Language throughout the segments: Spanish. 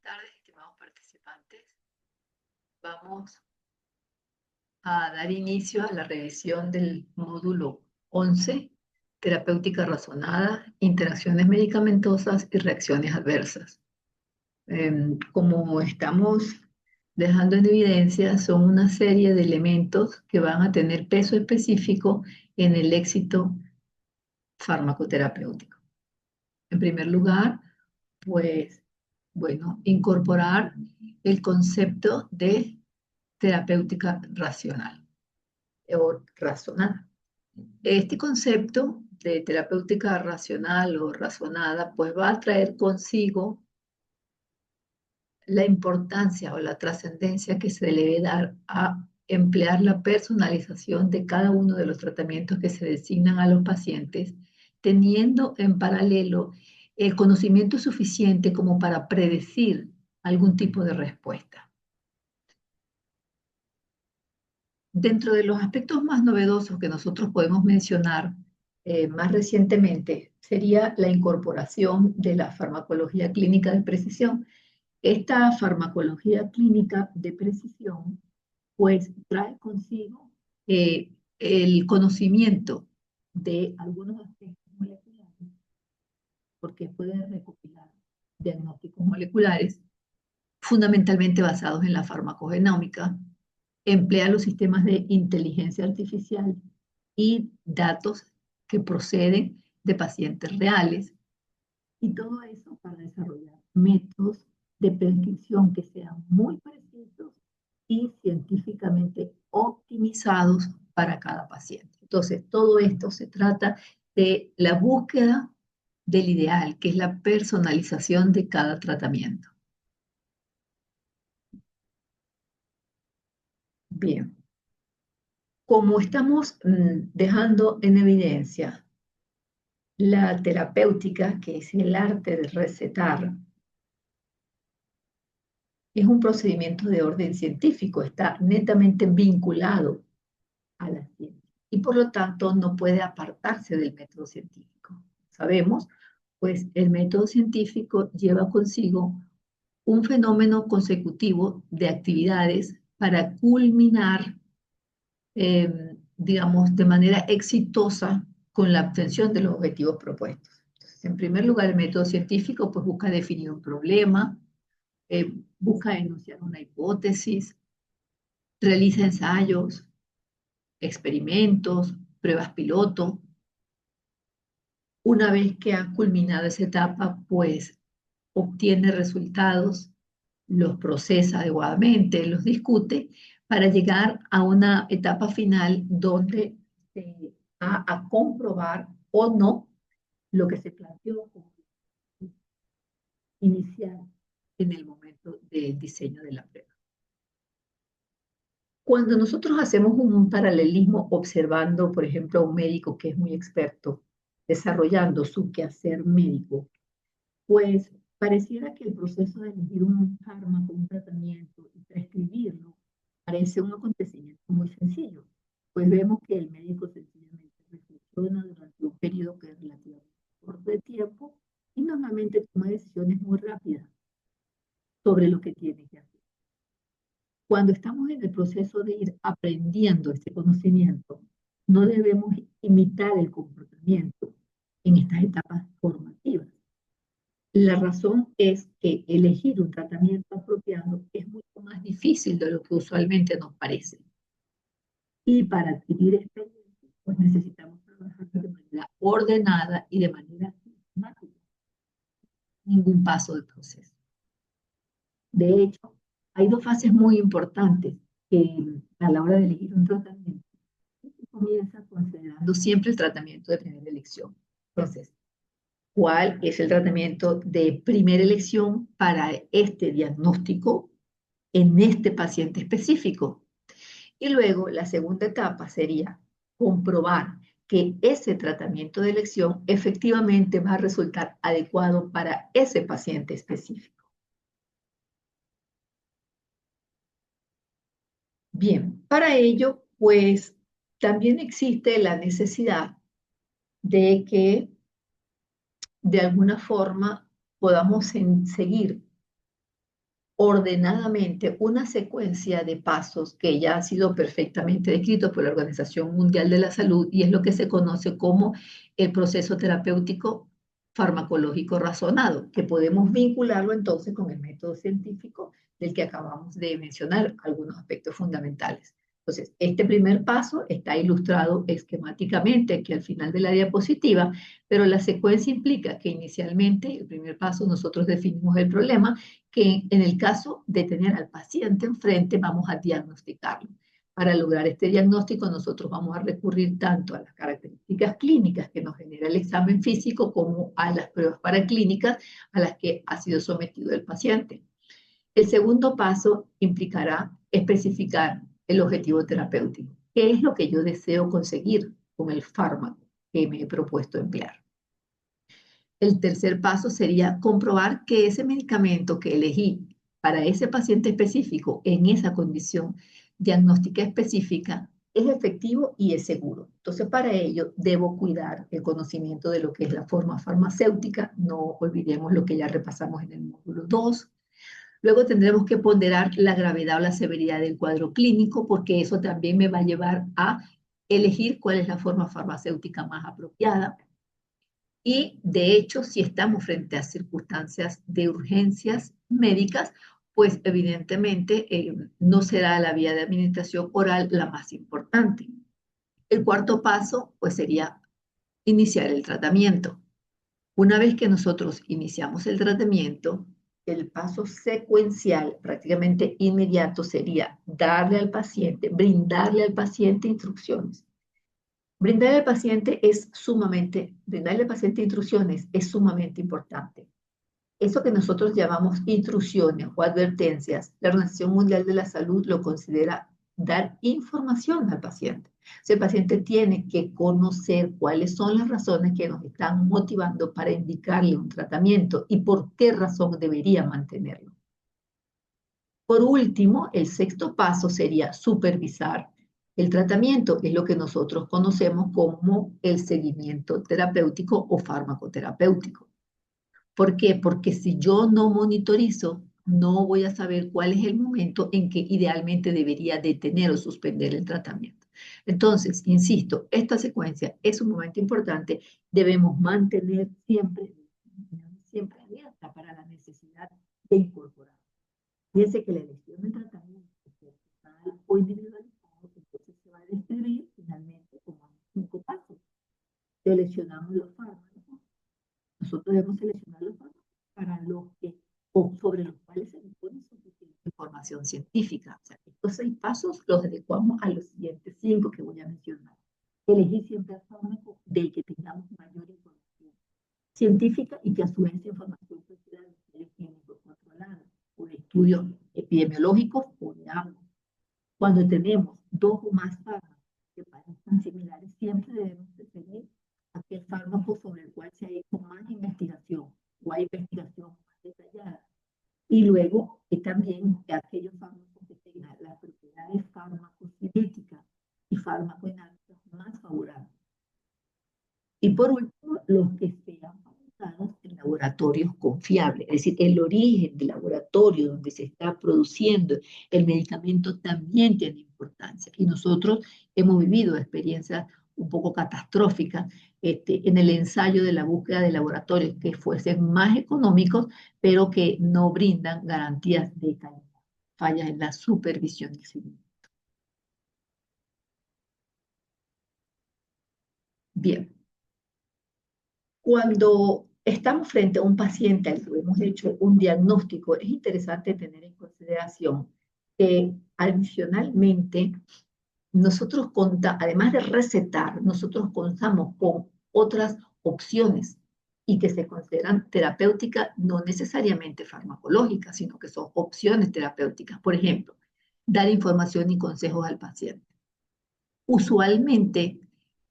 tardes, estimados participantes. Vamos a dar inicio a la revisión del módulo 11, terapéutica razonada, interacciones medicamentosas y reacciones adversas. Como estamos dejando en evidencia, son una serie de elementos que van a tener peso específico en el éxito farmacoterapéutico. En primer lugar, pues, bueno, incorporar el concepto de terapéutica racional o razonada. Este concepto de terapéutica racional o razonada, pues va a traer consigo la importancia o la trascendencia que se le debe dar a emplear la personalización de cada uno de los tratamientos que se designan a los pacientes, teniendo en paralelo el conocimiento suficiente como para predecir algún tipo de respuesta. Dentro de los aspectos más novedosos que nosotros podemos mencionar más recientemente sería la incorporación de la farmacología clínica de precisión. Esta farmacología clínica de precisión pues trae consigo el conocimiento de algunos aspectos moleculares, porque puede recopilar diagnósticos moleculares fundamentalmente basados en la farmacogenómica, emplea los sistemas de inteligencia artificial y datos que proceden de pacientes reales, y todo eso para desarrollar métodos de prescripción que sean muy precisos y científicamente optimizados para cada paciente. Entonces, todo esto se trata de la búsqueda del ideal, que es la personalización de cada tratamiento. Bien, como estamos dejando en evidencia la terapéutica, que es el arte de recetar, es un procedimiento de orden científico, está netamente vinculado a la ciencia y por lo tanto no puede apartarse del método científico. Sabemos, pues el método científico lleva consigo un fenómeno consecutivo de actividades para culminar, digamos, de manera exitosa con la obtención de los objetivos propuestos. Entonces, en primer lugar, el método científico pues busca definir un problema, busca enunciar una hipótesis, realiza ensayos, experimentos, pruebas piloto. Una vez que ha culminado esa etapa, pues obtiene resultados, los procesa adecuadamente, los discute para llegar a una etapa final donde se va a comprobar o no lo que se planteó como inicial en el momento del diseño de la prueba. Cuando nosotros hacemos un paralelismo observando, por ejemplo, a un médico que es muy experto desarrollando su quehacer médico, pues pareciera que el proceso de elegir un fármaco, un tratamiento y prescribirlo parece un acontecimiento muy sencillo. Pues vemos que el médico sencillamente reflexiona durante un periodo que es relativamente corto de tiempo y normalmente toma decisiones muy rápidas sobre lo que tiene que hacer. Cuando estamos en el proceso de ir aprendiendo este conocimiento, no debemos imitar el comportamiento en estas etapas formativas. La razón es que elegir un tratamiento apropiado es mucho más difícil de lo que usualmente nos parece. Y para adquirir experiencia, pues necesitamos trabajar de manera ordenada y de manera sistemática. Ningún paso del proceso. De hecho, hay dos fases muy importantes a la hora de elegir un tratamiento. Comienza considerando siempre el tratamiento de primera elección. Entonces, ¿cuál es el tratamiento de primera elección para este diagnóstico en este paciente específico? Y luego la segunda etapa sería comprobar que ese tratamiento de elección efectivamente va a resultar adecuado para ese paciente específico. Bien, para ello, pues también existe la necesidad de que de alguna forma podamos seguir ordenadamente una secuencia de pasos que ya ha sido perfectamente descrito por la Organización Mundial de la Salud y es lo que se conoce como el proceso terapéutico farmacológico razonado, que podemos vincularlo entonces con el método científico del que acabamos de mencionar algunos aspectos fundamentales. Entonces, este primer paso está ilustrado esquemáticamente aquí al final de la diapositiva, pero la secuencia implica que inicialmente, el primer paso, nosotros definimos el problema, que en el caso de tener al paciente enfrente, vamos a diagnosticarlo. Para lograr este diagnóstico, nosotros vamos a recurrir tanto a las características clínicas que nos genera el examen físico como a las pruebas paraclínicas a las que ha sido sometido el paciente. El segundo paso implicará especificar el objetivo terapéutico. ¿Qué es lo que yo deseo conseguir con el fármaco que me he propuesto emplear? El tercer paso sería comprobar que ese medicamento que elegí para ese paciente específico en esa condición diagnóstica específica es efectivo y es seguro. Entonces, para ello debo cuidar el conocimiento de lo que es la forma farmacéutica. No olvidemos lo que ya repasamos en el módulo 2. Luego tendremos que ponderar la gravedad o la severidad del cuadro clínico, porque eso también me va a llevar a elegir cuál es la forma farmacéutica más apropiada. Y de hecho, si estamos frente a circunstancias de urgencias médicas, pues evidentemente no será la vía de administración oral la más importante. El cuarto paso, pues sería iniciar el tratamiento. Una vez que nosotros iniciamos el tratamiento, el paso secuencial, prácticamente inmediato, sería darle al paciente, brindarle al paciente instrucciones. Brindarle al paciente instrucciones es sumamente importante. Eso que nosotros llamamos intrusiones o advertencias, la Organización Mundial de la Salud lo considera dar información al paciente. O sea, el paciente tiene que conocer cuáles son las razones que nos están motivando para indicarle un tratamiento y por qué razón debería mantenerlo. Por último, el sexto paso sería supervisar el tratamiento, es lo que nosotros conocemos como el seguimiento terapéutico o farmacoterapéutico. ¿Por qué? Porque si yo no monitorizo, no voy a saber cuál es el momento en que idealmente debería detener o suspender el tratamiento. Entonces, insisto, esta secuencia es un momento importante. Debemos mantener siempre abierta para la necesidad de incorporar. Fíjense que la elección del tratamiento personal o individualizado, entonces se va a describir finalmente como 5 pasos. Seleccionamos los fármacos. Nosotros debemos seleccionar los fármacos para los que, o sobre los cuales se dispone suficiente información científica. O sea, estos 6 pasos los adecuamos a los siguientes 5 que voy a mencionar. Elegir siempre el fármaco del que tengamos mayor información científica y que a su vez esa información pueda ser de ensayos clínicos controlados o de estudios epidemiológicos o de ambos. Cuando tenemos 2 o más fármacos que parecen similares, siempre debemos preferir aquel fármaco sobre el cual se ha hecho más investigación o hay investigación más detallada. Y luego también aquellos fármacos que tengan las propiedades farmacocinéticas y farmacodinámicas más favorables. Y por último, los que sean fabricados en laboratorios confiables, es decir, el origen del laboratorio donde se está produciendo el medicamento también tiene importancia. Y nosotros hemos vivido experiencias un poco catastróficas en el ensayo de la búsqueda de laboratorios que fuesen más económicos, pero que no brindan garantías de calidad. Fallas en la supervisión del seguimiento. Bien. Cuando estamos frente a un paciente al que hemos hecho un diagnóstico, es interesante tener en consideración que adicionalmente nosotros además de recetar, nosotros contamos con otras opciones y que se consideran terapéuticas, no necesariamente farmacológicas, sino que son opciones terapéuticas. Por ejemplo, dar información y consejos al paciente. Usualmente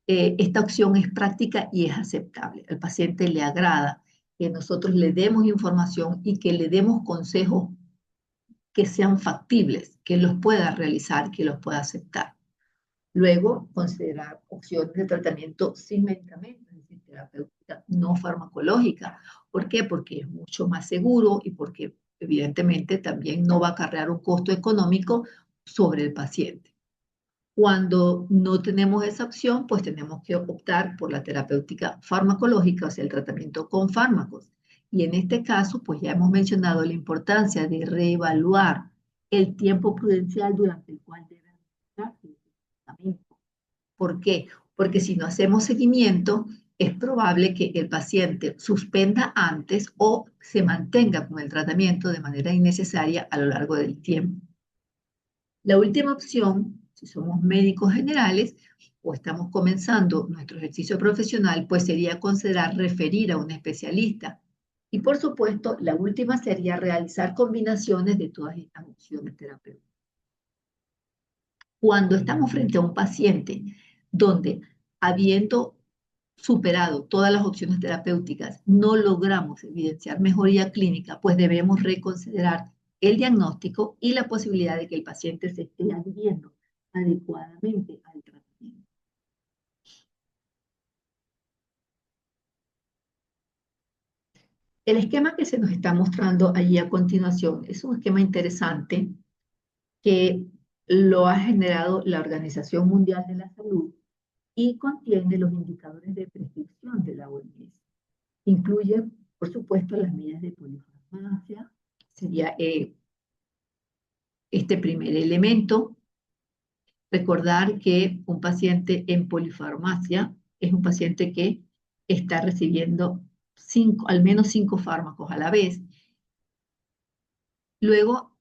esta opción es práctica y es aceptable. Al paciente le agrada que nosotros le demos información y que le demos consejos que sean factibles, que los pueda realizar, que los pueda aceptar. Luego, considerar opciones de tratamiento sin medicamentos, es decir, terapéutica no farmacológica. ¿Por qué? Porque es mucho más seguro y porque evidentemente también no va a acarrear un costo económico sobre el paciente. Cuando no tenemos esa opción, pues tenemos que optar por la terapéutica farmacológica, o sea, el tratamiento con fármacos. Y en este caso, pues ya hemos mencionado la importancia de reevaluar el tiempo prudencial durante el cual debe administrarse el tratamiento. ¿Por qué? Porque si no hacemos seguimiento, es probable que el paciente suspenda antes o se mantenga con el tratamiento de manera innecesaria a lo largo del tiempo. La última opción, si somos médicos generales o estamos comenzando nuestro ejercicio profesional, pues sería considerar referir a un especialista. Y por supuesto, la última sería realizar combinaciones de todas estas opciones terapéuticas. Cuando estamos frente a un paciente donde, habiendo superado todas las opciones terapéuticas, no logramos evidenciar mejoría clínica, pues debemos reconsiderar el diagnóstico y la posibilidad de que el paciente se esté adhiriendo adecuadamente al tratamiento. El esquema que se nos está mostrando allí a continuación es un esquema interesante que lo ha generado la Organización Mundial de la Salud y contiene los indicadores de prescripción de la OMS. Incluye, por supuesto, las medidas de polifarmacia, sería este primer elemento. Recordar que un paciente en polifarmacia es un paciente que está recibiendo al menos 5 fármacos a la vez. Luego,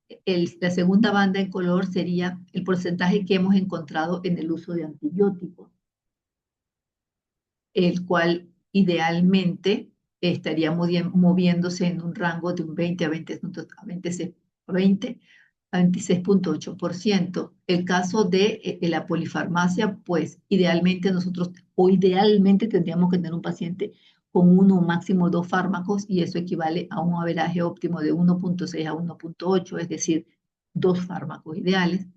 la segunda banda en color sería el porcentaje que hemos encontrado en el uso de antibióticos, el cual idealmente estaría moviéndose en un rango de un 20 a 26.8%. El caso de la polifarmacia, pues idealmente tendríamos que tener un paciente con uno o máximo 2 fármacos y eso equivale a un averaje óptimo de 1.6 a 1.8, es decir, 2 fármacos ideales.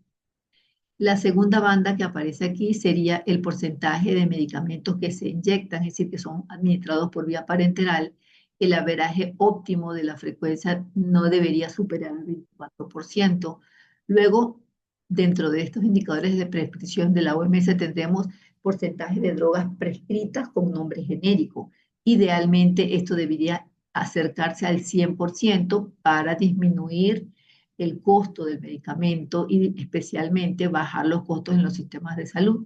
La segunda banda que aparece aquí sería el porcentaje de medicamentos que se inyectan, es decir, que son administrados por vía parenteral. El averaje óptimo de la frecuencia no debería superar el 24%. Luego, dentro de estos indicadores de prescripción de la OMS tendremos porcentaje de drogas prescritas con nombre genérico. Idealmente, esto debería acercarse al 100% para disminuir el costo del medicamento y especialmente bajar los costos en los sistemas de salud.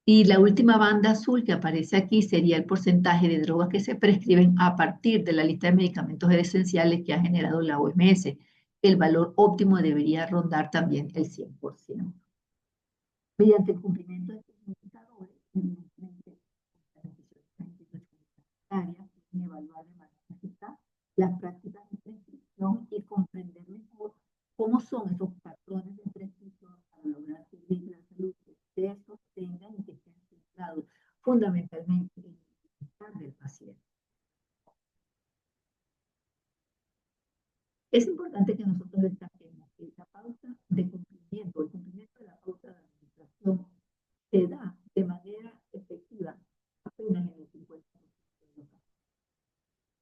Y la última banda azul que aparece aquí sería el porcentaje de drogas que se prescriben a partir de la lista de medicamentos esenciales que ha generado la OMS. El valor óptimo debería rondar también el 100%. Mediante el cumplimiento de estos indicadores, evidentemente, las decisiones sanitarias pueden evaluar de manera eficaz las prácticas de prescripción y comprender mejor cómo son esos patrones de prescripción para lograr que la salud se sostengan y que estén centrados fundamentalmente en el bienestar del paciente. Es importante que nosotros destaquemos que la pauta de cumplimiento, el cumplimiento de la pauta de administración se da de manera efectiva apenas en el 50% de los casos.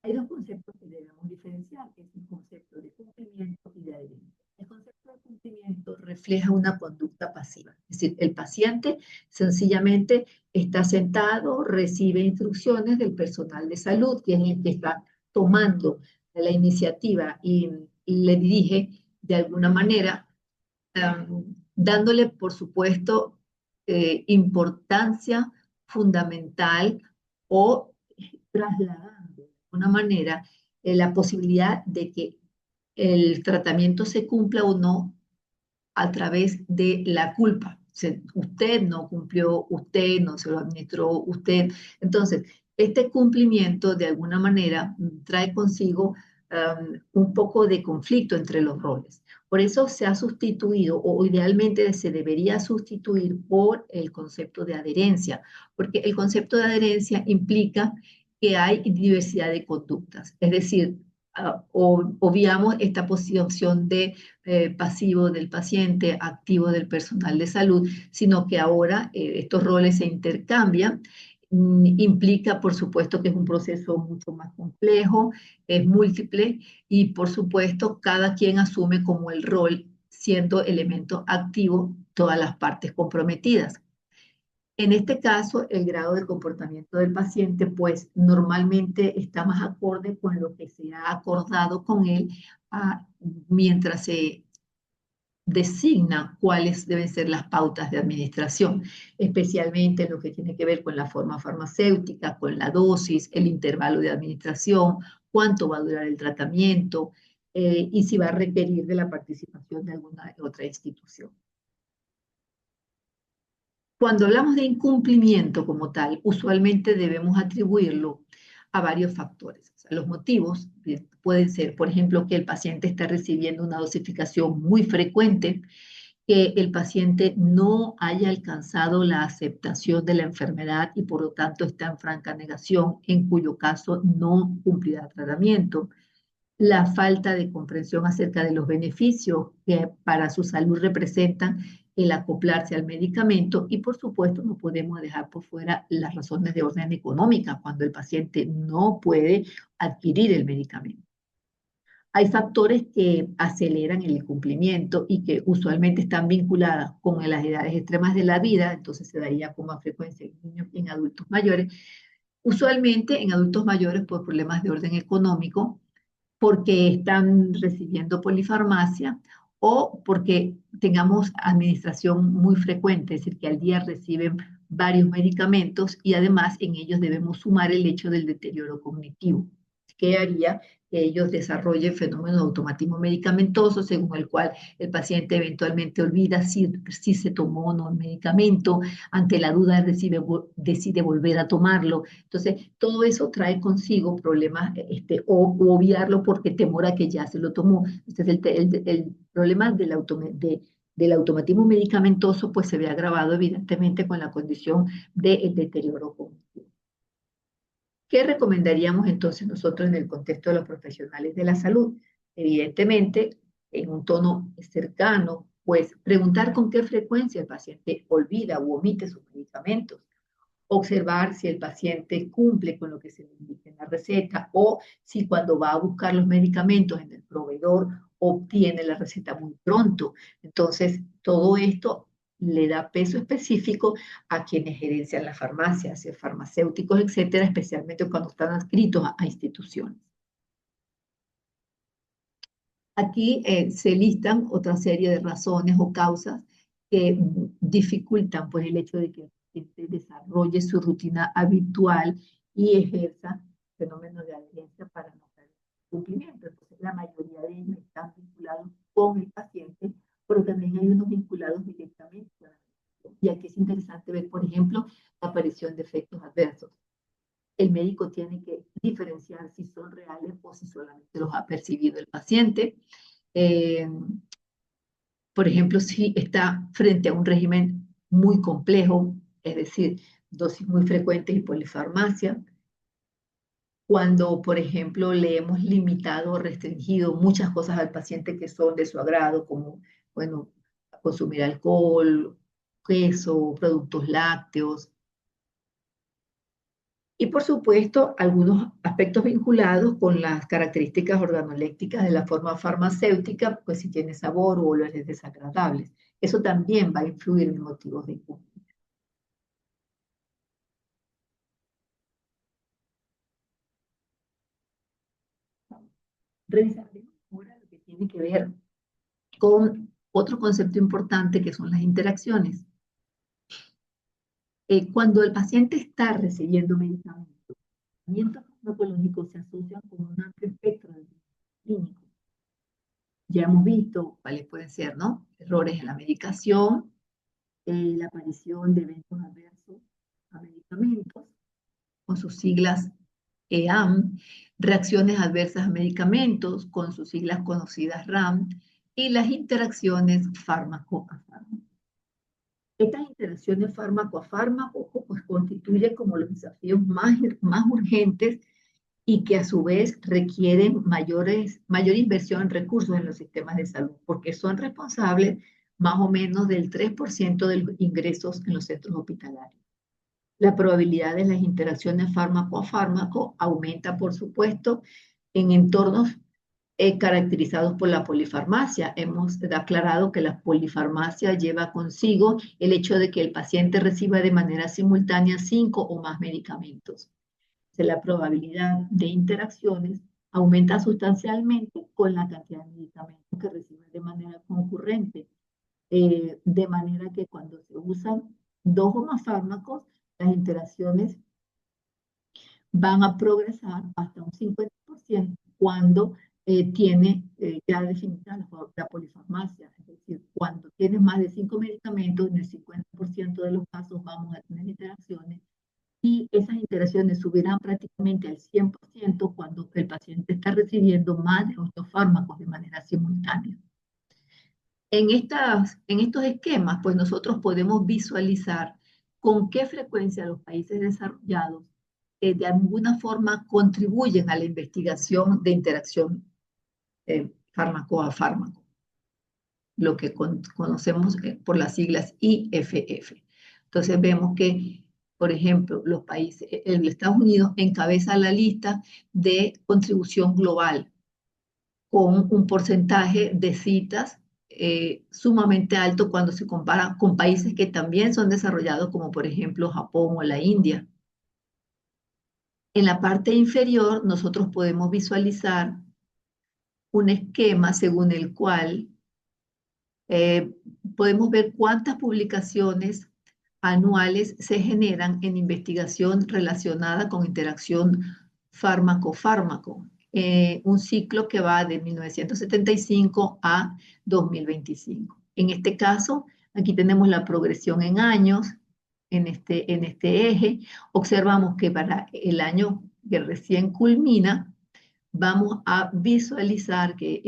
Hay dos conceptos que debemos diferenciar, que es el concepto de cumplimiento y de adherencia. El concepto de cumplimiento refleja una conducta pasiva, es decir, el paciente sencillamente está sentado, recibe instrucciones del personal de salud, que es el que está tomando la iniciativa y le dirige de alguna manera, dándole, por supuesto, importancia fundamental o trasladando de alguna manera la posibilidad de que el tratamiento se cumpla o no a través de la culpa. O sea, usted no cumplió, usted no se lo administró, usted. Entonces, este cumplimiento de alguna manera trae consigo un poco de conflicto entre los roles. Por eso se ha sustituido, o idealmente se debería sustituir por el concepto de adherencia, porque el concepto de adherencia implica que hay diversidad de conductas, es decir, obviamos esta posición de pasivo del paciente, activo del personal de salud, sino que ahora estos roles se intercambian Implica, por supuesto, que es un proceso mucho más complejo, es múltiple y, por supuesto, cada quien asume como el rol, siendo elemento activo, todas las partes comprometidas. En este caso, el grado de comportamiento del paciente, pues normalmente está más acorde con lo que se ha acordado con él mientras se designa cuáles deben ser las pautas de administración, especialmente en lo que tiene que ver con la forma farmacéutica, con la dosis, el intervalo de administración, cuánto va a durar el tratamiento y si va a requerir de la participación de alguna otra institución. Cuando hablamos de incumplimiento como tal, usualmente debemos atribuirlo a varios factores. O sea, los motivos pueden ser, por ejemplo, que el paciente está recibiendo una dosificación muy frecuente, que el paciente no haya alcanzado la aceptación de la enfermedad y por lo tanto está en franca negación, en cuyo caso no cumplirá el tratamiento. La falta de comprensión acerca de los beneficios que para su salud representan el acoplarse al medicamento y por supuesto no podemos dejar por fuera las razones de orden económica cuando el paciente no puede adquirir el medicamento. Hay factores que aceleran el cumplimiento y que usualmente están vinculadas con las edades extremas de la vida, entonces se daría con más frecuencia en niños y en adultos mayores. Usualmente en adultos mayores por problemas de orden económico, porque están recibiendo polifarmacia o porque tengamos administración muy frecuente, es decir, que al día reciben varios medicamentos y además en ellos debemos sumar el hecho del deterioro cognitivo, que haría que ellos desarrollen fenómenos de automatismo medicamentoso, según el cual el paciente eventualmente olvida si se tomó o no el medicamento, ante la duda decide volver a tomarlo. Entonces, todo eso trae consigo problemas o obviarlo porque temora que ya se lo tomó. Entonces, el problema del automatismo medicamentoso pues se ve agravado evidentemente con la condición del deterioro cognitivo. ¿Qué recomendaríamos entonces nosotros en el contexto de los profesionales de la salud? Evidentemente, en un tono cercano, pues preguntar con qué frecuencia el paciente olvida u omite sus medicamentos, observar si el paciente cumple con lo que se le indica en la receta o si cuando va a buscar los medicamentos en el proveedor obtiene la receta muy pronto. Entonces, todo esto le da peso específico a quienes gerencian la farmacia, a farmacéuticos, etcétera, especialmente cuando están adscritos a instituciones. Aquí se listan otra serie de razones o causas que dificultan pues, el hecho de que el paciente desarrolle su rutina habitual y ejerza fenómenos de adherencia para no perder cumplimiento. Entonces, la mayoría de ellos están vinculados con el paciente, pero también hay unos vinculados directamente con la medicina. Y aquí es interesante ver, por ejemplo, la aparición de efectos adversos. El médico tiene que diferenciar si son reales o si solamente los ha percibido el paciente. Eh, por ejemplo, si está frente a un régimen muy complejo, es decir, dosis muy frecuentes y polifarmacia, cuando, por ejemplo, le hemos limitado o restringido muchas cosas al paciente que son de su agrado, como, bueno, consumir alcohol, queso, productos lácteos, y por supuesto, algunos aspectos vinculados con las características organolépticas de la forma farmacéutica, pues si tiene sabor o olores desagradables. Eso también va a influir en motivos de incumplimiento. Revisaremos ahora lo que tiene que ver con otro concepto importante que son las interacciones. Cuando el paciente está recibiendo medicamentos, tratamientos farmacológicos se asocian con un amplio espectro de clínicos. Ya hemos visto cuáles pueden ser, ¿no? Errores en la medicación, la aparición de eventos adversos a medicamentos, con sus siglas EAM, reacciones adversas a medicamentos, con sus siglas conocidas RAM, y las interacciones fármaco a fármaco. Estas interacciones fármaco a fármaco pues, constituyen como los desafíos más urgentes y que a su vez requieren mayor inversión en recursos en los sistemas de salud, porque son responsables más o menos del 3% de los ingresos en los centros hospitalarios. La probabilidad de las interacciones fármaco a fármaco aumenta, por supuesto, en entornos caracterizados por la polifarmacia. Hemos aclarado que la polifarmacia lleva consigo el hecho de que el paciente reciba de manera simultánea 5 o más medicamentos. La probabilidad de interacciones aumenta sustancialmente con la cantidad de medicamentos que recibe de manera concurrente, de manera que cuando se usan 2 o más fármacos, las interacciones van a progresar hasta un 50% cuando tiene ya definida la polifarmacia. Es decir, cuando tienes más de 5 medicamentos, en el 50% de los casos vamos a tener interacciones y esas interacciones subirán prácticamente al 100% cuando el paciente está recibiendo más de 8 fármacos de manera simultánea. En estos esquemas, pues nosotros podemos visualizar con qué frecuencia los países desarrollados de alguna forma contribuyen a la investigación de interacción fármaco a fármaco, lo que conocemos por las siglas IFF. Entonces vemos que, por ejemplo, los países, el Estados Unidos encabeza la lista de contribución global con un porcentaje de citas sumamente alto cuando se compara con países que también son desarrollados, como por ejemplo Japón o la India. En la parte inferior, nosotros podemos visualizar un esquema según el cual eh, podemos ver cuántas publicaciones anuales se generan en investigación relacionada con interacción fármaco-fármaco. Un ciclo que va de 1975 a 2025. En este caso, aquí tenemos la progresión en años, en este eje. Observamos que para el año que recién culmina, vamos a visualizar que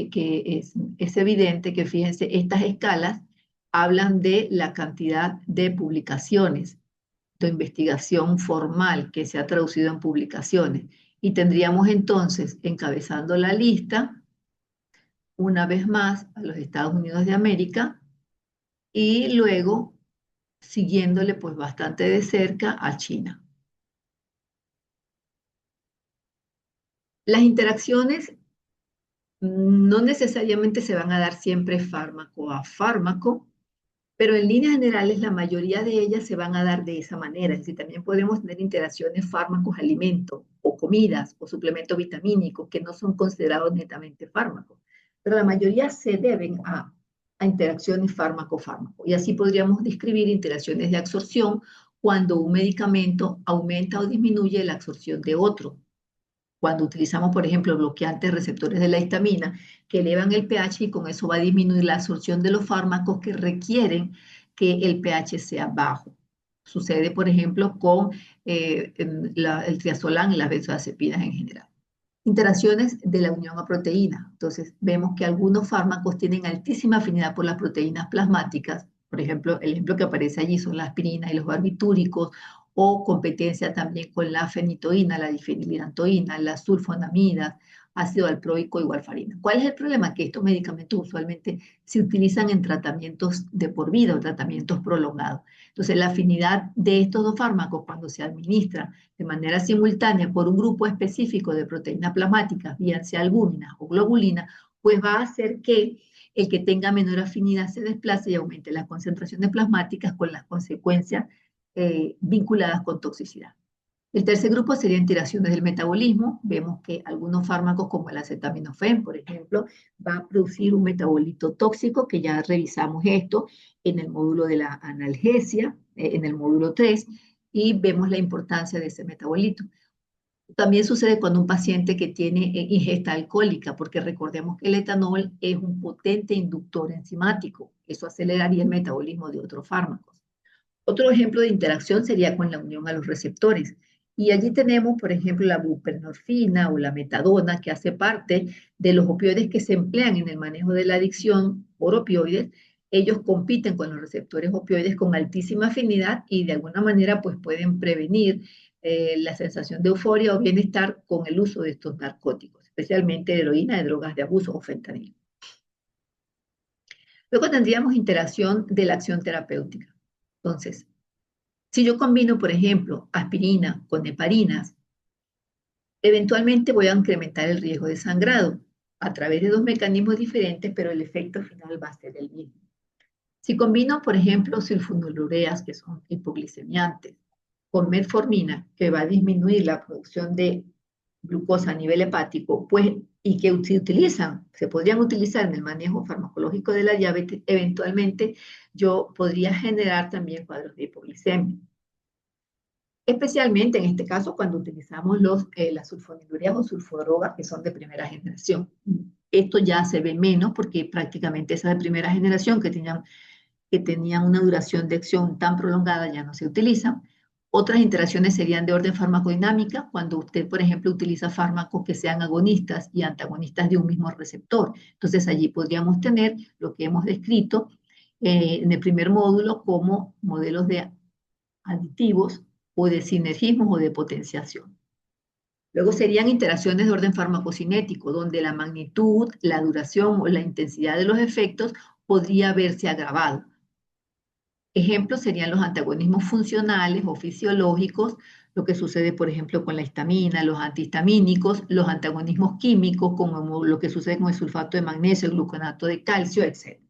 es evidente que, fíjense, estas escalas hablan de la cantidad de publicaciones, de investigación formal que se ha traducido en publicaciones. Y tendríamos entonces, encabezando la lista, una vez más a los Estados Unidos de América y luego siguiéndole pues bastante de cerca a China. Las interacciones no necesariamente se van a dar siempre fármaco a fármaco, pero en líneas generales la mayoría de ellas se van a dar de esa manera. Es decir, también podemos tener interacciones fármacos-alimentos o comidas o suplementos vitamínicos que no son considerados netamente fármacos, pero la mayoría se deben a interacciones fármaco-fármaco. Y así podríamos describir interacciones de absorción cuando un medicamento aumenta o disminuye la absorción de otro. Cuando utilizamos, por ejemplo, bloqueantes receptores de la histamina que elevan el pH y con eso va a disminuir la absorción de los fármacos que requieren que el pH sea bajo. Sucede, por ejemplo, con el triazolán y las benzodiazepinas en general. Interacciones de la unión a proteína. Entonces, vemos que algunos fármacos tienen altísima afinidad por las proteínas plasmáticas. Por ejemplo, el ejemplo que aparece allí son la aspirina y los barbitúricos, o competencia también con la fenitoína, la difenilantoína, las sulfonamidas, ácido valproico y warfarina. ¿Cuál es el problema? Que estos medicamentos usualmente se utilizan en tratamientos de por vida o tratamientos prolongados. Entonces, la afinidad de estos dos fármacos cuando se administran de manera simultánea por un grupo específico de proteínas plasmáticas, bien sea albúmina o globulina, pues va a hacer que el que tenga menor afinidad se desplace y aumente las concentraciones plasmáticas con las consecuencias vinculadas con toxicidad. El tercer grupo sería interacciones del metabolismo. Vemos que algunos fármacos como el acetaminofén, por ejemplo, va a producir un metabolito tóxico, que ya revisamos esto en el módulo de la analgesia, en el módulo 3, y vemos la importancia de ese metabolito. También sucede cuando un paciente que tiene ingesta alcohólica, porque recordemos que el etanol es un potente inductor enzimático. Eso aceleraría el metabolismo de otros fármacos. Otro ejemplo de interacción sería con la unión a los receptores. Y allí tenemos, por ejemplo, la buprenorfina o la metadona, que hace parte de los opioides que se emplean en el manejo de la adicción por opioides. Ellos compiten con los receptores opioides con altísima afinidad y de alguna manera pues pueden prevenir la sensación de euforia o bienestar con el uso de estos narcóticos, especialmente de heroína, de drogas de abuso o fentanilo. Luego tendríamos interacción de la acción terapéutica. Entonces, Si yo combino, por ejemplo, aspirina con heparinas, eventualmente voy a incrementar el riesgo de sangrado a través de dos mecanismos diferentes, pero el efecto final va a ser el mismo. Si combino, por ejemplo, sulfonilureas, que son hipoglicemiantes, con metformina, que va a disminuir la producción de glucosa a nivel hepático, pues, y que se podrían utilizar en el manejo farmacológico de la diabetes, eventualmente yo podría generar también cuadros de hipoglicemia. Especialmente en este caso cuando utilizamos las sulfonilureas o sulfodrogas que son de primera generación. Esto ya se ve menos porque prácticamente esas de primera generación que tenían una duración de acción tan prolongada ya no se utilizan. Otras interacciones serían de orden farmacodinámica, cuando usted, por ejemplo, utiliza fármacos que sean agonistas y antagonistas de un mismo receptor. Entonces, allí podríamos tener lo que hemos descrito en el primer módulo como modelos de aditivos o de sinergismos o de potenciación. Luego serían interacciones de orden farmacocinético, donde la magnitud, la duración o la intensidad de los efectos podría verse agravado. Ejemplos serían los antagonismos funcionales o fisiológicos, lo que sucede, por ejemplo, con la histamina, los antihistamínicos, los antagonismos químicos, como lo que sucede con el sulfato de magnesio, el gluconato de calcio, etc.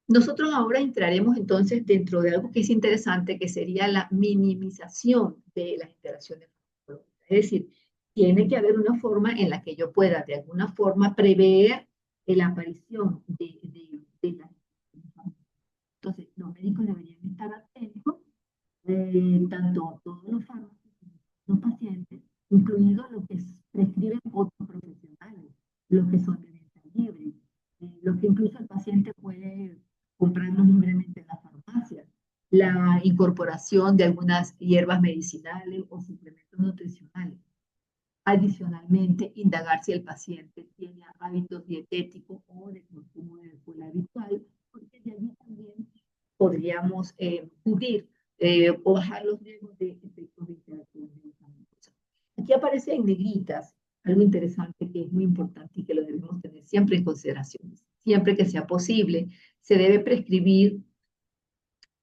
Nosotros ahora entraremos entonces dentro de algo que es interesante, que sería la minimización de las interacciones farmacológicas. Es decir, tiene que haber una forma en la que yo pueda de alguna forma prever la aparición de las. Entonces, los médicos deberían estar atentos, tanto todos los fármacos como los pacientes, incluidos los que prescriben otros profesionales, los que son de venta libre, los que incluso el paciente puede comprarlos libremente en la farmacia, la incorporación de algunas hierbas medicinales o suplementos nutricionales. Adicionalmente, indagar si el paciente tiene hábitos dietéticos o de consumo de alcohol habitual, porque de allí también podríamos cubrir o bajar los riesgos de efectos de interacción medicamentosa. Aquí aparece en negritas algo interesante que es muy importante y que lo debemos tener siempre en consideración. Siempre que sea posible, se debe prescribir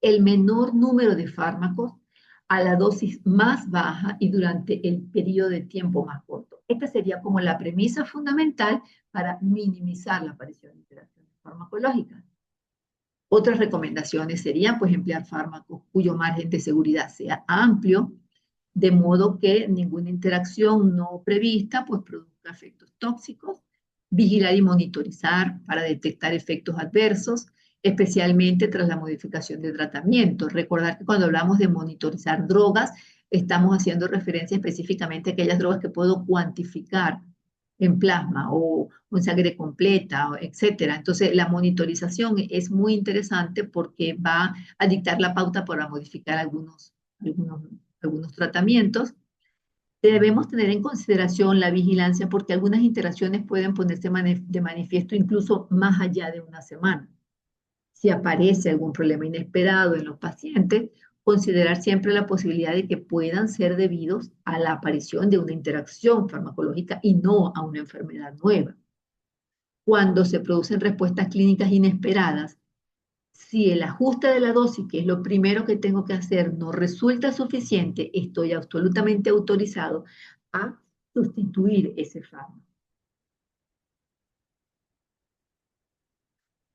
el menor número de fármacos a la dosis más baja y durante el periodo de tiempo más corto. Esta sería como la premisa fundamental para minimizar la aparición de interacciones farmacológicas. Otras recomendaciones serían, pues, emplear fármacos cuyo margen de seguridad sea amplio, de modo que ninguna interacción no prevista, pues, produzca efectos tóxicos. Vigilar y monitorizar para detectar efectos adversos, especialmente tras la modificación de tratamiento. Recordar que cuando hablamos de monitorizar drogas, estamos haciendo referencia específicamente a aquellas drogas que puedo cuantificar en plasma o en sangre completa, etcétera. Entonces, la monitorización es muy interesante porque va a dictar la pauta para modificar algunos tratamientos. Debemos tener en consideración la vigilancia porque algunas interacciones pueden ponerse de manifiesto incluso más allá de una semana. Si aparece algún problema inesperado en los pacientes, considerar siempre la posibilidad de que puedan ser debidos a la aparición de una interacción farmacológica y no a una enfermedad nueva. Cuando se producen respuestas clínicas inesperadas, si el ajuste de la dosis, que es lo primero que tengo que hacer, no resulta suficiente, estoy absolutamente autorizado a sustituir ese fármaco.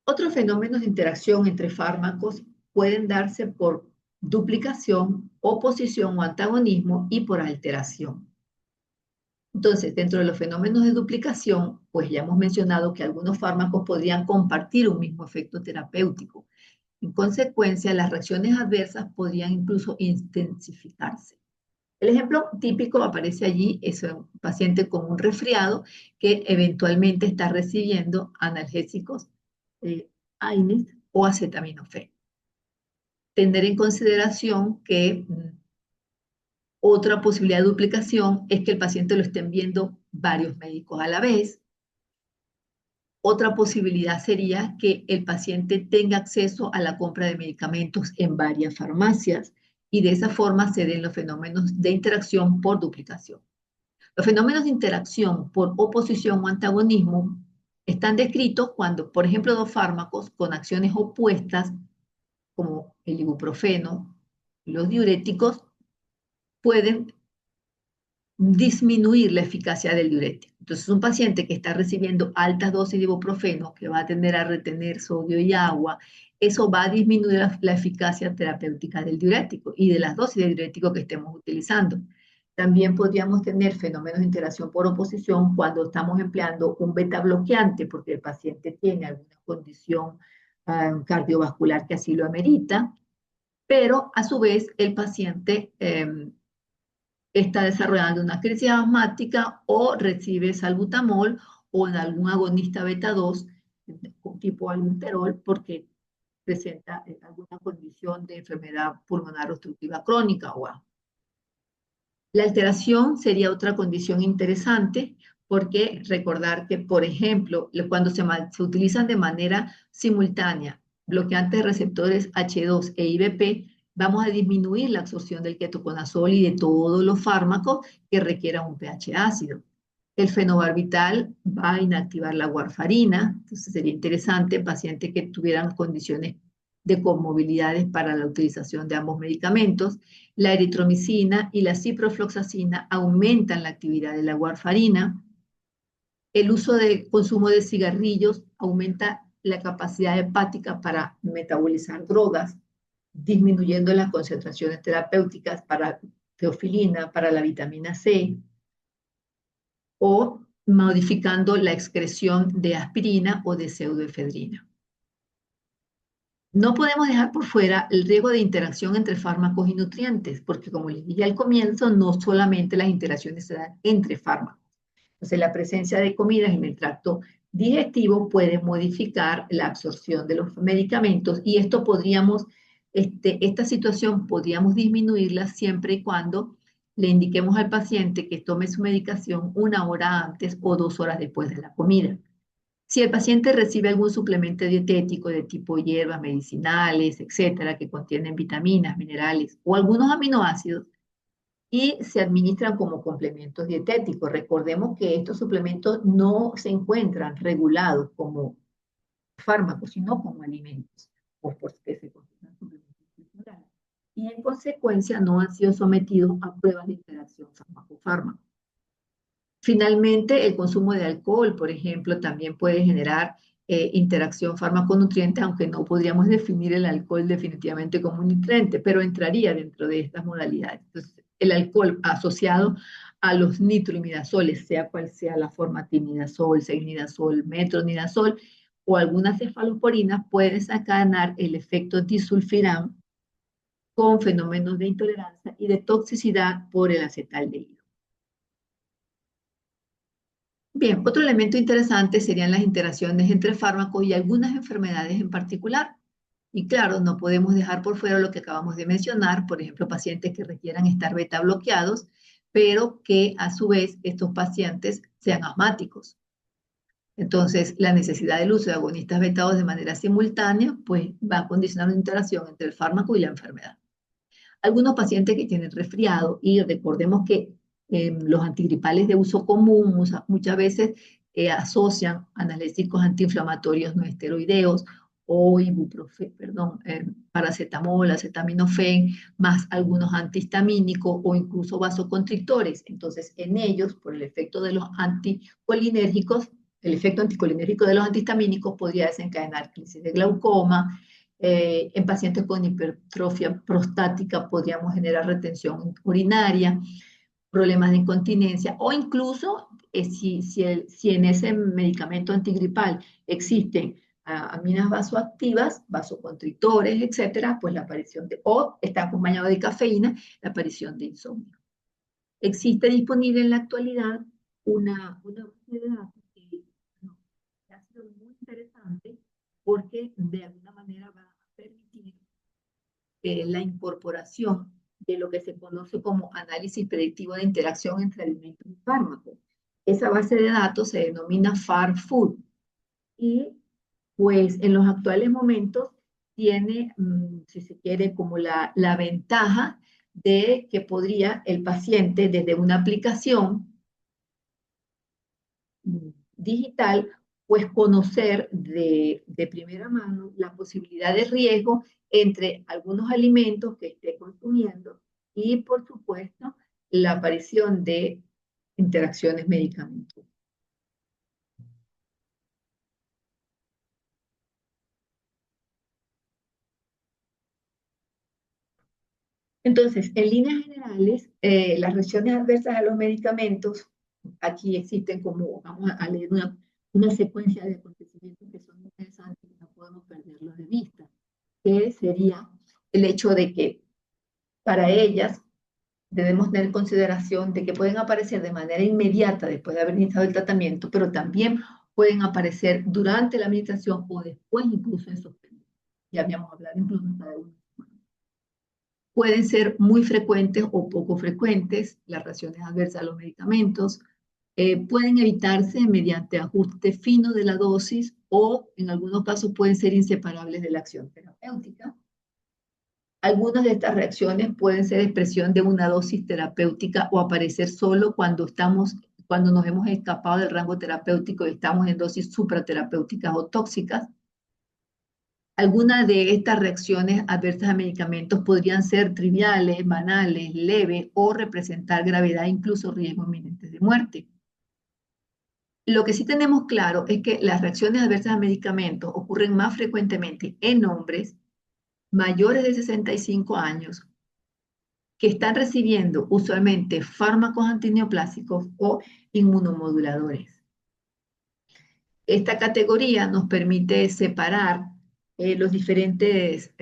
Otros fenómenos de interacción entre fármacos pueden darse por duplicación, oposición o antagonismo y por alteración. Entonces, dentro de los fenómenos de duplicación, pues ya hemos mencionado que algunos fármacos podrían compartir un mismo efecto terapéutico. En consecuencia, las reacciones adversas podrían incluso intensificarse. El ejemplo típico aparece allí, es un paciente con un resfriado que eventualmente está recibiendo analgésicos AINES o acetaminofén. Tener en consideración que otra posibilidad de duplicación es que el paciente lo estén viendo varios médicos a la vez. Otra posibilidad sería que el paciente tenga acceso a la compra de medicamentos en varias farmacias y de esa forma se den los fenómenos de interacción por duplicación. Los fenómenos de interacción por oposición o antagonismo están descritos cuando, por ejemplo, dos fármacos con acciones opuestas como el ibuprofeno, los diuréticos, pueden disminuir la eficacia del diurético. Entonces, un paciente que está recibiendo altas dosis de ibuprofeno, que va a tender a retener sodio y agua, eso va a disminuir la eficacia terapéutica del diurético y de las dosis de diurético que estemos utilizando. También podríamos tener fenómenos de interacción por oposición cuando estamos empleando un beta bloqueante, porque el paciente tiene alguna condición cardiovascular que así lo amerita, pero a su vez el paciente está desarrollando una crisis asmática o recibe salbutamol o en algún agonista beta 2 tipo albuterol porque presenta alguna condición de enfermedad pulmonar obstructiva crónica o A. La alteración sería otra condición interesante porque recordar que, por ejemplo, cuando se utilizan de manera simultánea bloqueantes de receptores H2 e IBP, vamos a disminuir la absorción del ketoconazol y de todos los fármacos que requieran un pH ácido. El fenobarbital va a inactivar la warfarina, entonces sería interesante pacientes que tuvieran condiciones de comorbilidades para la utilización de ambos medicamentos. La eritromicina y la ciprofloxacina aumentan la actividad de la warfarina. El uso de consumo de cigarrillos aumenta la capacidad hepática para metabolizar drogas, disminuyendo las concentraciones terapéuticas para teofilina, para la vitamina C, o modificando la excreción de aspirina o de pseudoefedrina. No podemos dejar por fuera el riesgo de interacción entre fármacos y nutrientes, porque como les dije al comienzo, no solamente las interacciones se dan entre fármacos. Entonces, la presencia de comidas en el tracto digestivo puede modificar la absorción de los medicamentos y esto esta situación podríamos disminuirla siempre y cuando le indiquemos al paciente que tome su medicación 1 hora antes o 2 horas después de la comida. Si el paciente recibe algún suplemento dietético de tipo hierbas medicinales, etcétera, que contienen vitaminas, minerales o algunos aminoácidos y se administran como complementos dietéticos, recordemos que estos suplementos no se encuentran regulados como fármacos, sino como alimentos, porque se consideran suplementos culturales. Y en consecuencia no han sido sometidos a pruebas de interacción fármaco-fármaco. Finalmente, el consumo de alcohol, por ejemplo, también puede generar interacción fármaco-nutriente, aunque no podríamos definir el alcohol definitivamente como un nutriente, pero entraría dentro de estas modalidades. Entonces, el alcohol asociado a los nitroimidazoles, sea cual sea la forma timidazol, ceimidazol, metronidazol o algunas cefaloporinas, puede desencadenar el efecto disulfiram con fenómenos de intolerancia y de toxicidad por el acetaldehído. Bien, otro elemento interesante serían las interacciones entre fármacos y algunas enfermedades en particular. Y claro, no podemos dejar por fuera lo que acabamos de mencionar, por ejemplo, pacientes que requieran estar beta bloqueados, pero que a su vez estos pacientes sean asmáticos. Entonces, la necesidad del uso de agonistas beta de manera simultánea, pues va a condicionar una interacción entre el fármaco y la enfermedad. Algunos pacientes que tienen resfriado, y recordemos que los antigripales de uso común muchas veces asocian analgésicos antiinflamatorios no esteroideos o paracetamol, acetaminofén, más algunos antihistamínicos o incluso vasoconstrictores. Entonces, en ellos, por el efecto de los anticolinérgicos, el efecto anticolinérgico de los antihistamínicos podría desencadenar crisis de glaucoma. En pacientes con hipertrofia prostática podríamos generar retención urinaria, problemas de incontinencia o incluso si en ese medicamento antigripal existen aminas vasoactivas, vasoconstrictores, etcétera, pues la aparición o está acompañado de cafeína, la aparición de insomnio. Existe disponible en la actualidad una base de datos que ha sido muy interesante porque de alguna manera va a permitir la incorporación de lo que se conoce como análisis predictivo de interacción entre alimentos y fármacos. Esa base de datos se denomina FARFood y pues en los actuales momentos tiene, si se quiere, como la ventaja de que podría el paciente desde una aplicación digital pues conocer de primera mano la posibilidad de riesgo entre algunos alimentos que esté consumiendo y, por supuesto, la aparición de interacciones medicamentosas. Entonces, en líneas generales, las reacciones adversas a los medicamentos, aquí existen como, vamos a leer una secuencia de acontecimientos que son interesantes y no podemos perderlos de vista, que sería el hecho de que para ellas debemos tener consideración de que pueden aparecer de manera inmediata después de haber iniciado el tratamiento, pero también pueden aparecer durante la administración o después incluso en suspensión. Ya habíamos hablado incluso de una. Pueden ser muy frecuentes o poco frecuentes las reacciones adversas a los medicamentos. Pueden evitarse mediante ajuste fino de la dosis o en algunos casos pueden ser inseparables de la acción terapéutica. Algunas de estas reacciones pueden ser expresión de una dosis terapéutica o aparecer solo cuando nos hemos escapado del rango terapéutico y estamos en dosis supraterapéuticas o tóxicas. Algunas de estas reacciones adversas a medicamentos podrían ser triviales, banales, leves o representar gravedad e incluso riesgo inminente de muerte. Lo que sí tenemos claro es que las reacciones adversas a medicamentos ocurren más frecuentemente en hombres mayores de 65 años que están recibiendo usualmente fármacos antineoplásicos o inmunomoduladores. Esta categoría nos permite separar los diferentes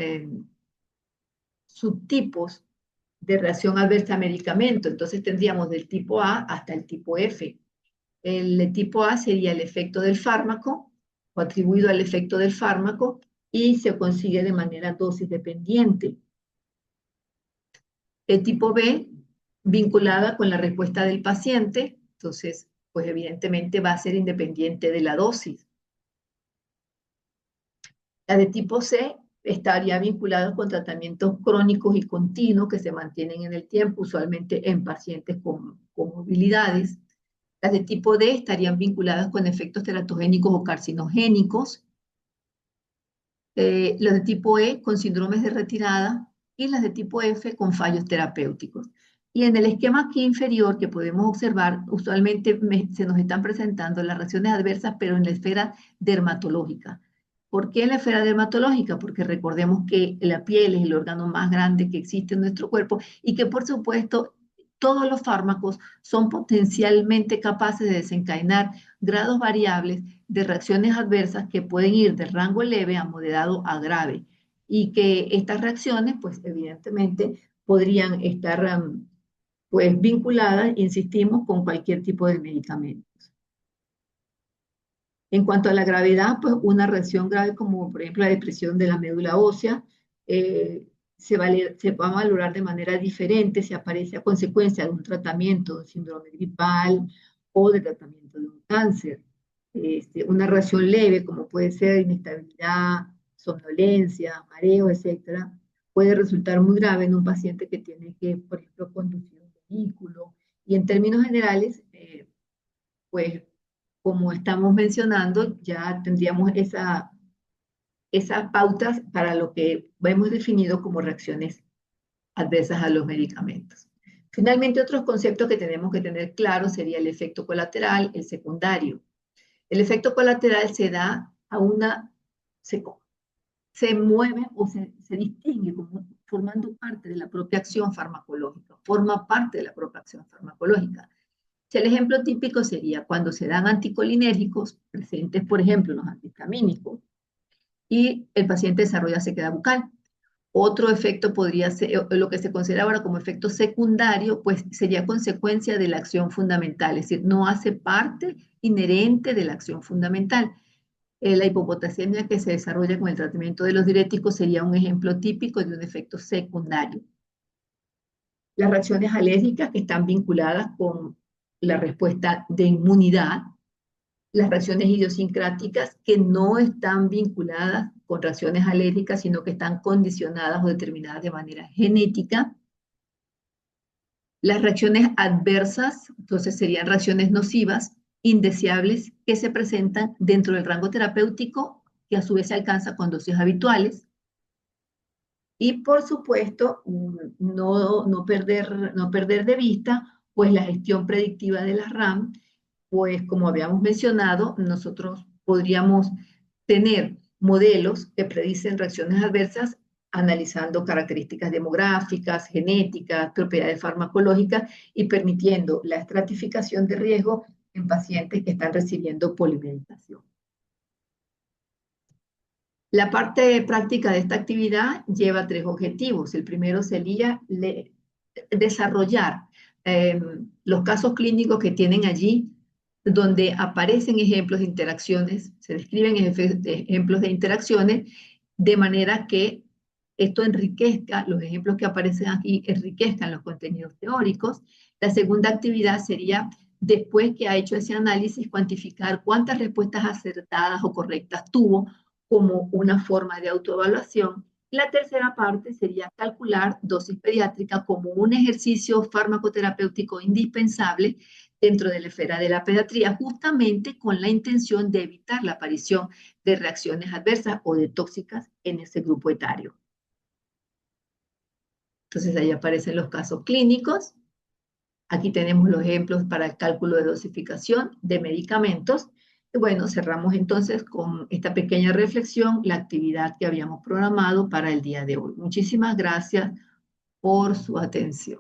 subtipos de reacción adversa a medicamento. Entonces tendríamos del tipo A hasta el tipo F. El tipo A sería el efecto del fármaco o atribuido al efecto del fármaco y se consigue de manera dosis dependiente. El tipo B, vinculada con la respuesta del paciente, entonces, pues evidentemente va a ser independiente de la dosis. La de tipo C estaría vinculada con tratamientos crónicos y continuos que se mantienen en el tiempo, usualmente en pacientes con movilidades. Las de tipo D estarían vinculadas con efectos teratogénicos o carcinogénicos. Las de tipo E con síndromes de retirada y las de tipo F con fallos terapéuticos. Y en el esquema aquí inferior que podemos observar, usualmente se nos están presentando las reacciones adversas, pero en la esfera dermatológica. ¿Por qué en la esfera dermatológica? Porque recordemos que la piel es el órgano más grande que existe en nuestro cuerpo y que por supuesto todos los fármacos son potencialmente capaces de desencadenar grados variables de reacciones adversas que pueden ir de rango leve a moderado a grave y que estas reacciones, pues evidentemente, podrían estar pues vinculadas, insistimos, con cualquier tipo de medicamentos. En cuanto a la gravedad, pues una reacción grave como por ejemplo la depresión de la médula ósea se va a valorar de manera diferente si aparece a consecuencia de un tratamiento de un síndrome gripal o de tratamiento de un cáncer. Una reacción leve, como puede ser inestabilidad, somnolencia, mareo, etcétera, puede resultar muy grave en un paciente que tiene que, por ejemplo, conducir un vehículo. Y en términos generales, pues como estamos mencionando, ya tendríamos esas pautas para lo que hemos definido como reacciones adversas a los medicamentos. Finalmente, otros conceptos que tenemos que tener claros sería el efecto colateral, el secundario. El efecto colateral se da a se mueve o se distingue como formando parte de la propia acción farmacológica, forma parte de la propia acción farmacológica. El ejemplo típico sería cuando se dan anticolinérgicos presentes, por ejemplo, en los antihistamínicos, y el paciente desarrolla sequedad bucal. Otro efecto podría ser, lo que se considera ahora como efecto secundario, pues sería consecuencia de la acción fundamental, es decir, no hace parte inherente de la acción fundamental. La hipopotasemia que se desarrolla con el tratamiento de los diuréticos sería un ejemplo típico de un efecto secundario. Las reacciones alérgicas que están vinculadas con la respuesta de inmunidad, las reacciones idiosincráticas que no están vinculadas con reacciones alérgicas, sino que están condicionadas o determinadas de manera genética. Las reacciones adversas, entonces serían reacciones nocivas indeseables que se presentan dentro del rango terapéutico, que a su vez se alcanza con dosis habituales. Y por supuesto, no perder de vista pues la gestión predictiva de las RAM, pues como habíamos mencionado, nosotros podríamos tener modelos que predicen reacciones adversas analizando características demográficas, genéticas, propiedades farmacológicas y permitiendo la estratificación de riesgo en pacientes que están recibiendo polimedicación. La parte práctica de esta actividad lleva tres objetivos. El primero sería desarrollar los casos clínicos que tienen allí, donde aparecen ejemplos de interacciones, se describen ejemplos de interacciones, de manera que esto enriquezca, los ejemplos que aparecen aquí enriquezcan los contenidos teóricos. La segunda actividad sería, después que ha hecho ese análisis, cuantificar cuántas respuestas acertadas o correctas tuvo como una forma de autoevaluación. La tercera parte sería calcular dosis pediátrica como un ejercicio farmacoterapéutico indispensable dentro de la esfera de la pediatría, justamente con la intención de evitar la aparición de reacciones adversas o de tóxicas en ese grupo etario. Entonces ahí aparecen los casos clínicos. Aquí tenemos los ejemplos para el cálculo de dosificación de medicamentos. Y bueno, cerramos entonces con esta pequeña reflexión la actividad que habíamos programado para el día de hoy. Muchísimas gracias por su atención.